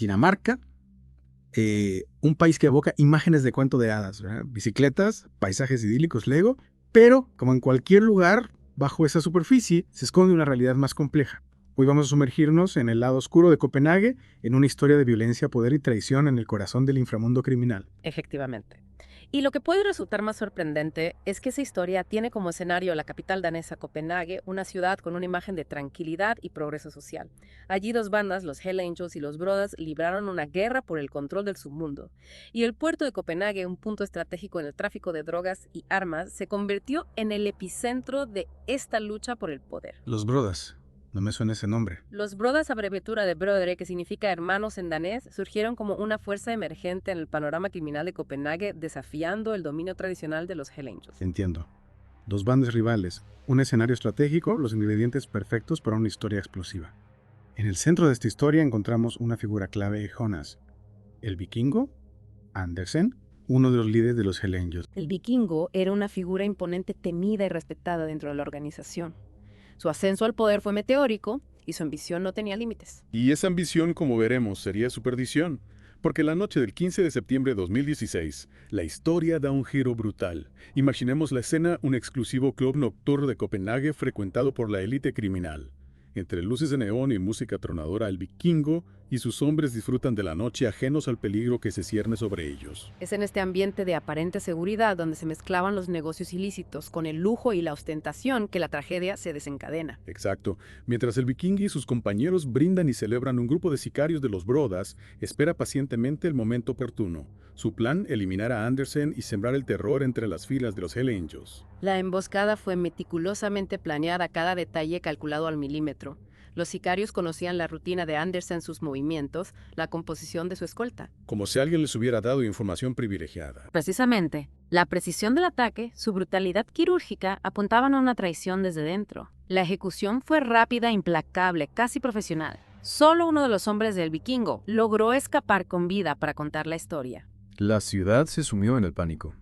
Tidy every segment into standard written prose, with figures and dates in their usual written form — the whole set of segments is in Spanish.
Dinamarca, un país que evoca imágenes de cuento de hadas, ¿verdad? Bicicletas, paisajes idílicos, Lego, pero como en cualquier lugar, bajo esa superficie se esconde una realidad más compleja. Hoy vamos a sumergirnos en el lado oscuro de Copenhague, en una historia de violencia, poder y traición en el corazón del inframundo criminal. Efectivamente. Y lo que puede resultar más sorprendente es que esa historia tiene como escenario la capital danesa Copenhague, una ciudad con una imagen de tranquilidad y progreso social. Allí dos bandas, los Hell Angels y los Brothers, libraron una guerra por el control del submundo. Y el puerto de Copenhague, un punto estratégico en el tráfico de drogas y armas, se convirtió en el epicentro de esta lucha por el poder. Los Brodas, no me suena ese nombre. Los Brothers, abreviatura de Brødre, que significa hermanos en danés, surgieron como una fuerza emergente en el panorama criminal de Copenhague, desafiando el dominio tradicional de los Hell Angels. Entiendo. Dos bandas rivales, un escenario estratégico, los ingredientes perfectos para una historia explosiva. En el centro de esta historia encontramos una figura clave, Jonas, el vikingo, Andersen, uno de los líderes de los Hell Angels. El vikingo era una figura imponente, temida y respetada dentro de la organización. Su ascenso al poder fue meteórico y su ambición no tenía límites. Y esa ambición, como veremos, sería su perdición. Porque la noche del 15 de septiembre de 2016, la historia da un giro brutal. Imaginemos la escena, un exclusivo club nocturno de Copenhague frecuentado por la élite criminal. Entre luces de neón y música tronadora, el vikingo y sus hombres disfrutan de la noche ajenos al peligro que se cierne sobre ellos. Es en este ambiente de aparente seguridad donde se mezclaban los negocios ilícitos con el lujo y la ostentación que la tragedia se desencadena. Exacto. Mientras el vikingo y sus compañeros brindan y celebran, un grupo de sicarios de los Brodas espera pacientemente el momento oportuno. Su plan, eliminar a Andersen y sembrar el terror entre las filas de los Hell Angels. La emboscada fue meticulosamente planeada, cada detalle calculado al milímetro. Los sicarios conocían la rutina de Andersen, sus movimientos, la composición de su escolta. Como si alguien les hubiera dado información privilegiada. Precisamente, la precisión del ataque, su brutalidad quirúrgica apuntaban a una traición desde dentro. La ejecución fue rápida, implacable, casi profesional. Solo uno de los hombres del vikingo logró escapar con vida para contar la historia. La ciudad se sumió en el pánico.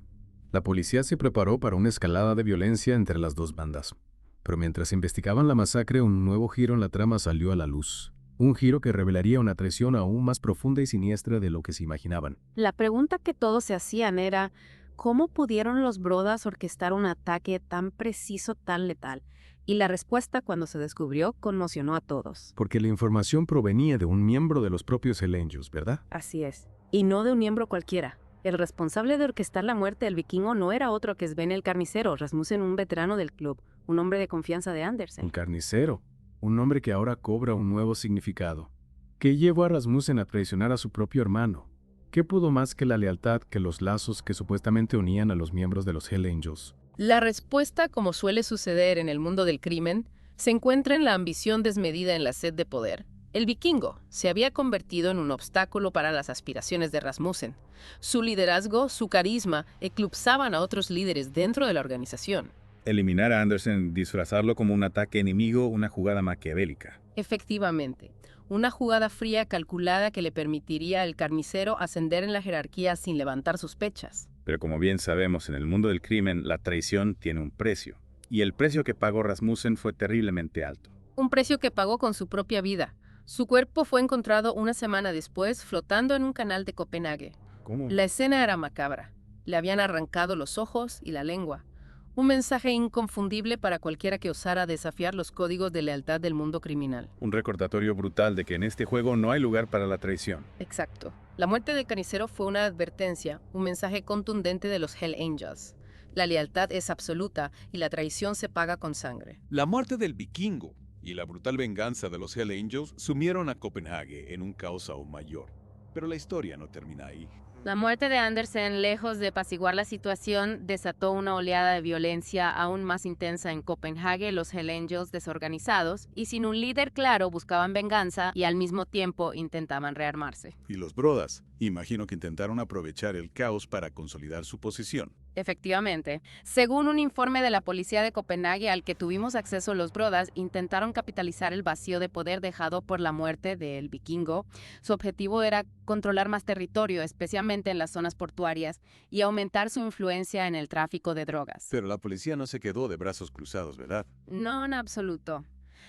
La policía se preparó para una escalada de violencia entre las dos bandas. Pero mientras investigaban la masacre, un nuevo giro en la trama salió a la luz. Un giro que revelaría una traición aún más profunda y siniestra de lo que se imaginaban. La pregunta que todos se hacían era, ¿cómo pudieron los Brothers orquestar un ataque tan preciso, tan letal? Y la respuesta, cuando se descubrió, conmocionó a todos. Porque la información provenía de un miembro de los propios Hell Angels, ¿verdad? Así es. Y no de un miembro cualquiera. El responsable de orquestar la muerte del vikingo no era otro que Sven el carnicero, Rasmussen, un veterano del club, un hombre de confianza de Andersen. Un carnicero, un nombre que ahora cobra un nuevo significado. ¿Qué llevó a Rasmussen a traicionar a su propio hermano? ¿Qué pudo más que la lealtad, que los lazos que supuestamente unían a los miembros de los Hell Angels? La respuesta, como suele suceder en el mundo del crimen, se encuentra en la ambición desmedida, en la sed de poder. El vikingo se había convertido en un obstáculo para las aspiraciones de Rasmussen. Su liderazgo, su carisma, eclipsaban a otros líderes dentro de la organización. Eliminar a Andersen, disfrazarlo como un ataque enemigo, una jugada maquiavélica. Efectivamente, una jugada fría, calculada, que le permitiría al carnicero ascender en la jerarquía sin levantar sospechas. Pero como bien sabemos, en el mundo del crimen, la traición tiene un precio. Y el precio que pagó Rasmussen fue terriblemente alto. Un precio que pagó con su propia vida. Su cuerpo fue encontrado una semana después, flotando en un canal de Copenhague. ¿Cómo? La escena era macabra. Le habían arrancado los ojos y la lengua. Un mensaje inconfundible para cualquiera que osara desafiar los códigos de lealtad del mundo criminal. Un recordatorio brutal de que en este juego no hay lugar para la traición. Exacto. La muerte del carnicero fue una advertencia, un mensaje contundente de los Hell Angels. La lealtad es absoluta y la traición se paga con sangre. La muerte del vikingo y la brutal venganza de los Hell Angels sumieron a Copenhague en un caos aún mayor. Pero la historia no termina ahí. La muerte de Andersen, lejos de apaciguar la situación, desató una oleada de violencia aún más intensa en Copenhague. Los Hell Angels, desorganizados y sin un líder claro, buscaban venganza y al mismo tiempo intentaban rearmarse. Y los Brothers, imagino que intentaron aprovechar el caos para consolidar su posición. Efectivamente. Según un informe de la policía de Copenhague al que tuvimos acceso, los Brothers intentaron capitalizar el vacío de poder dejado por la muerte del vikingo. Su objetivo era controlar más territorio, especialmente en las zonas portuarias, y aumentar su influencia en el tráfico de drogas. Pero la policía no se quedó de brazos cruzados, ¿verdad? No en absoluto.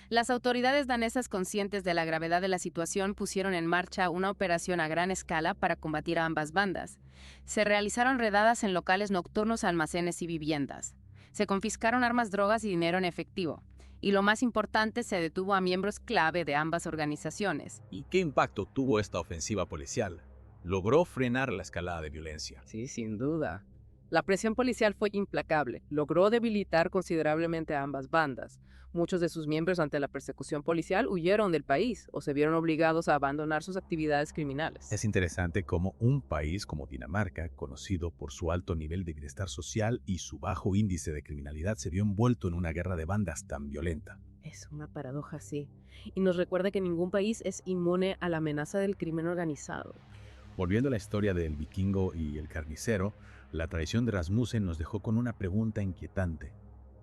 Las autoridades danesas, conscientes de la gravedad de la situación, pusieron en marcha una operación a gran escala para combatir a ambas bandas. Se realizaron redadas en locales nocturnos, almacenes y viviendas. Se confiscaron armas, drogas y dinero en efectivo. Y lo más importante, se detuvo a miembros clave de ambas organizaciones. ¿Y qué impacto tuvo esta ofensiva policial? ¿Logró frenar la escalada de violencia? Sí, sin duda. La presión policial fue implacable. Logró debilitar considerablemente a ambas bandas. Muchos de sus miembros, ante la persecución policial, huyeron del país o se vieron obligados a abandonar sus actividades criminales. Es interesante cómo un país como Dinamarca, conocido por su alto nivel de bienestar social y su bajo índice de criminalidad, se vio envuelto en una guerra de bandas tan violenta. Es una paradoja, sí. Y nos recuerda que ningún país es inmune a la amenaza del crimen organizado. Volviendo a la historia del vikingo y el carnicero, la traición de Rasmussen nos dejó con una pregunta inquietante.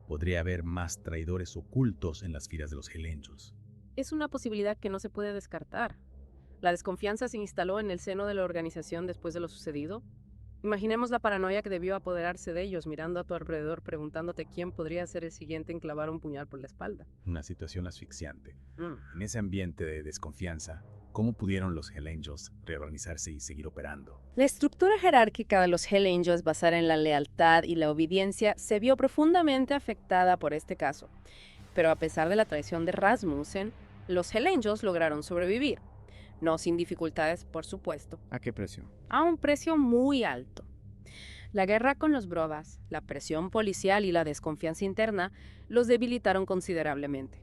¿Podría haber más traidores ocultos en las filas de los Hell Angels? Es una posibilidad que no se puede descartar. La desconfianza se instaló en el seno de la organización después de lo sucedido. Imaginemos la paranoia que debió apoderarse de ellos, mirando a tu alrededor, preguntándote quién podría ser el siguiente en clavar un puñal por la espalda. Una situación asfixiante. En ese ambiente de desconfianza, ¿cómo pudieron los Hell Angels reorganizarse y seguir operando? La estructura jerárquica de los Hell Angels, basada en la lealtad y la obediencia, se vio profundamente afectada por este caso. Pero a pesar de la traición de Rasmussen, los Hell Angels lograron sobrevivir. No sin dificultades, por supuesto. ¿A qué precio? A un precio muy alto. La guerra con los Brothers, la presión policial y la desconfianza interna los debilitaron considerablemente.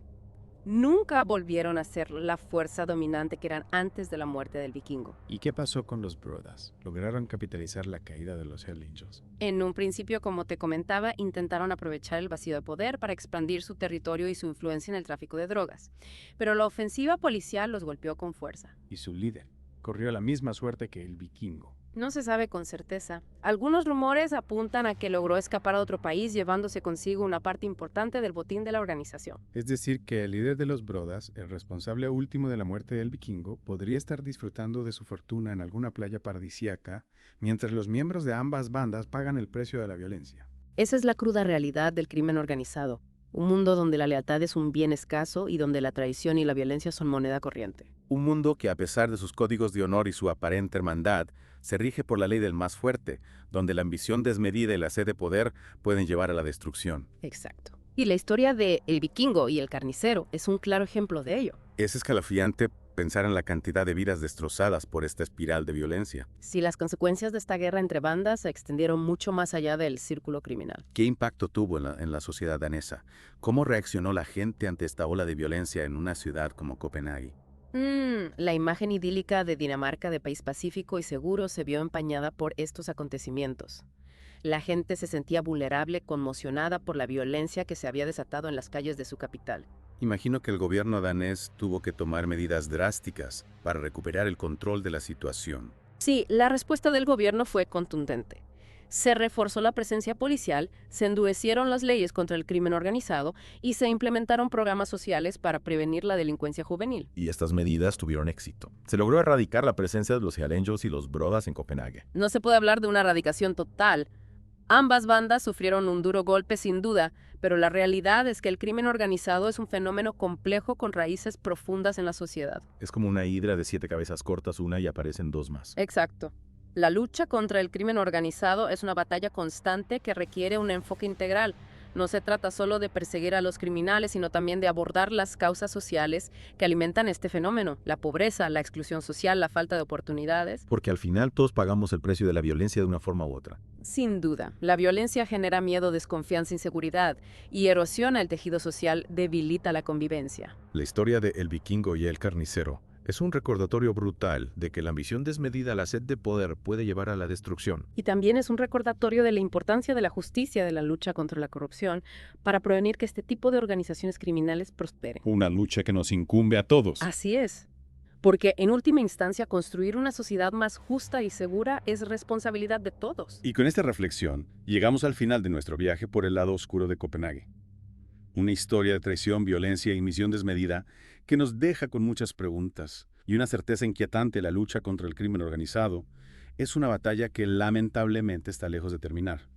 Nunca volvieron a ser la fuerza dominante que eran antes de la muerte del vikingo. ¿Y qué pasó con los Brothers? ¿Lograron capitalizar la caída de los Hell Angels? En un principio, como te comentaba, intentaron aprovechar el vacío de poder para expandir su territorio y su influencia en el tráfico de drogas. Pero la ofensiva policial los golpeó con fuerza. Y su líder corrió la misma suerte que el vikingo. No se sabe con certeza. Algunos rumores apuntan a que logró escapar a otro país llevándose consigo una parte importante del botín de la organización. Es decir, que el líder de los Brothers, el responsable último de la muerte del vikingo, podría estar disfrutando de su fortuna en alguna playa paradisíaca, mientras los miembros de ambas bandas pagan el precio de la violencia. Esa es la cruda realidad del crimen organizado. Un mundo donde la lealtad es un bien escaso y donde la traición y la violencia son moneda corriente. Un mundo que, a pesar de sus códigos de honor y su aparente hermandad, se rige por la ley del más fuerte, donde la ambición desmedida y la sed de poder pueden llevar a la destrucción. Exacto. Y la historia de El Vikingo y el Carnicero es un claro ejemplo de ello. Es escalofriante pensar en la cantidad de vidas destrozadas por esta espiral de violencia. Sí, las consecuencias de esta guerra entre bandas se extendieron mucho más allá del círculo criminal. ¿Qué impacto tuvo en la sociedad danesa? ¿Cómo reaccionó la gente ante esta ola de violencia en una ciudad como Copenhague? La imagen idílica de Dinamarca de país pacífico y seguro se vio empañada por estos acontecimientos. La gente se sentía vulnerable, conmocionada por la violencia que se había desatado en las calles de su capital. Imagino que el gobierno danés tuvo que tomar medidas drásticas para recuperar el control de la situación. Sí, la respuesta del gobierno fue contundente. Se reforzó la presencia policial, se endurecieron las leyes contra el crimen organizado y se implementaron programas sociales para prevenir la delincuencia juvenil. Y estas medidas tuvieron éxito. Se logró erradicar la presencia de los Hell Angels y los Brothers en Copenhague. No se puede hablar de una erradicación total. Ambas bandas sufrieron un duro golpe sin duda, pero la realidad es que el crimen organizado es un fenómeno complejo con raíces profundas en la sociedad. Es como una hidra de 7 cabezas, cortas una y aparecen 2 más. Exacto. La lucha contra el crimen organizado es una batalla constante que requiere un enfoque integral. No se trata solo de perseguir a los criminales, sino también de abordar las causas sociales que alimentan este fenómeno: la pobreza, la exclusión social, la falta de oportunidades. Porque al final todos pagamos el precio de la violencia de una forma u otra. Sin duda, la violencia genera miedo, desconfianza, inseguridad y erosiona el tejido social, debilita la convivencia. La historia de El Vikingo y el Carnicero es un recordatorio brutal de que la ambición desmedida, la sed de poder, puede llevar a la destrucción. Y también es un recordatorio de la importancia de la justicia, de la lucha contra la corrupción, para prevenir que este tipo de organizaciones criminales prosperen. Una lucha que nos incumbe a todos. Así es. Porque en última instancia, construir una sociedad más justa y segura es responsabilidad de todos. Y con esta reflexión, llegamos al final de nuestro viaje por el lado oscuro de Copenhague. Una historia de traición, violencia y misión desmedida que nos deja con muchas preguntas y una certeza inquietante. La lucha contra el crimen organizado es una batalla que lamentablemente está lejos de terminar.